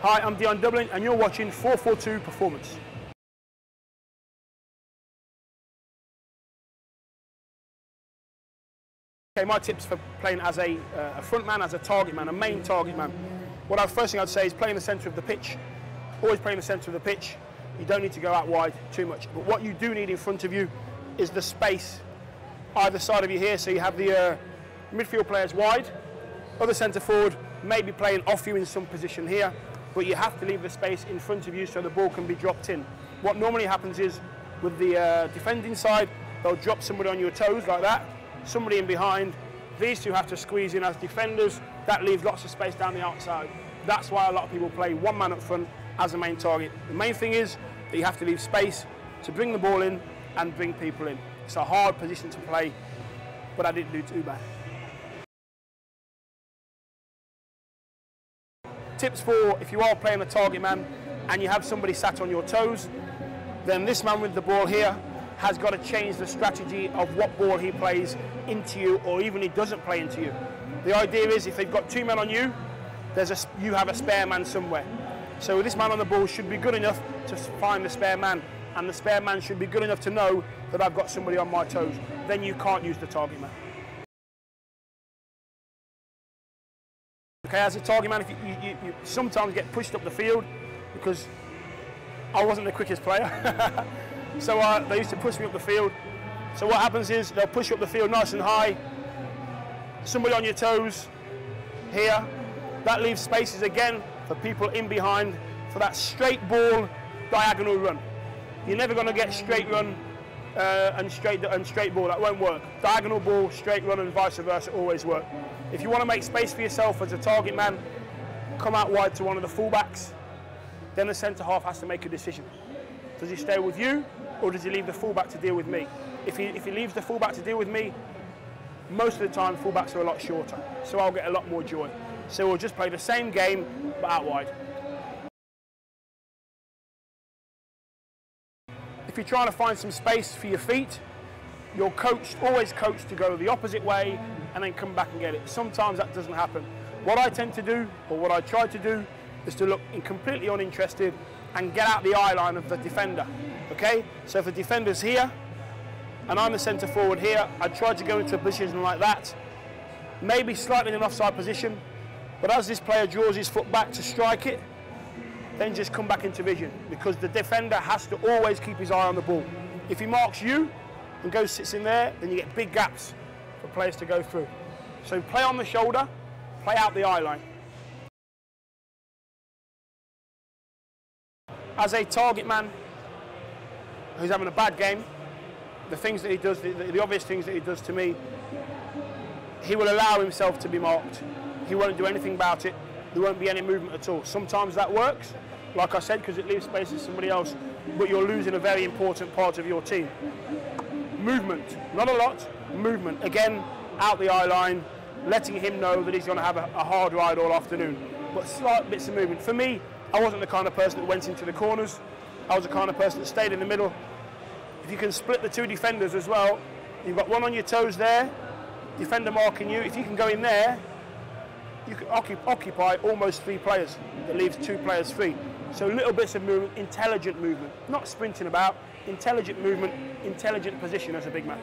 Hi, I'm Dion Dublin and you're watching 4-4-2 Performance. Okay, my tips for playing as a front man, as a target man, a main target man. First thing I'd say is play in the centre of the pitch. Always play in the centre of the pitch. You don't need to go out wide too much. But what you do need in front of you is the space either side of you here. So you have the midfield players wide, other centre forward maybe playing off you in some position here, but you have to leave the space in front of you so the ball can be dropped in. What normally happens is with the defending side, they'll drop somebody on your toes like that, somebody in behind. These two have to squeeze in as defenders. That leaves lots of space down the outside. That's why a lot of people play one man up front as a main target. The main thing is that you have to leave space to bring the ball in and bring people in. It's a hard position to play, but I didn't do too bad. Tips for if you are playing a target man and you have somebody sat on your toes, then this man with the ball here has got to change the strategy of what ball he plays into you, or even he doesn't play into you. The idea is if they've got two men on you, you have a spare man somewhere. So this man on the ball should be good enough to find the spare man, and the spare man should be good enough to know that I've got somebody on my toes. Then you can't use the target man. Okay, as a target man, if you sometimes get pushed up the field, because I wasn't the quickest player. So they used to push me up the field. So what happens is they'll push you up the field nice and high, somebody on your toes here. That leaves spaces again for people in behind for that straight ball, diagonal run. You're never going to get straight run and straight ball. That won't work. Diagonal ball, straight run, and vice versa always work. If you want to make space for yourself as a target man, come out wide to one of the fullbacks. Then the centre half has to make a decision. Does he stay with you, or does he leave the fullback to deal with me? If he leaves the fullback to deal with me, most of the time fullbacks are a lot shorter, so I'll get a lot more joy. So we'll just play the same game, but out wide. If you're trying to find some space for your feet, you're always coached to go the opposite way and then come back and get it. Sometimes that doesn't happen. What I tend to do, or what I try to do, is to look completely uninterested and get out the eye line of the defender. Okay? So if the defender's here, and I'm the centre forward here, I try to go into a position like that, maybe slightly in an offside position, but as this player draws his foot back to strike it, then just come back into vision, because the defender has to always keep his eye on the ball. If he marks you and goes sits in there, then you get big gaps for players to go through. So play on the shoulder, play out the eye line. As a target man who's having a bad game, the things that he does, the obvious things that he does to me, he will allow himself to be marked. He won't do anything about it. There won't be any movement at all. Sometimes that works, like I said, because it leaves space for somebody else, but you're losing a very important part of your team. Movement, not a lot, movement. Again, out the eye line, letting him know that he's going to have a hard ride all afternoon, but slight bits of movement. For me, I wasn't the kind of person that went into the corners. I was the kind of person that stayed in the middle. If you can split the two defenders as well, you've got one on your toes there, defender marking you. If you can go in there, you can occupy almost 3 players. That leaves 2 players free. So little bits of movement, intelligent movement. Not sprinting about, intelligent movement, intelligent position as a big man.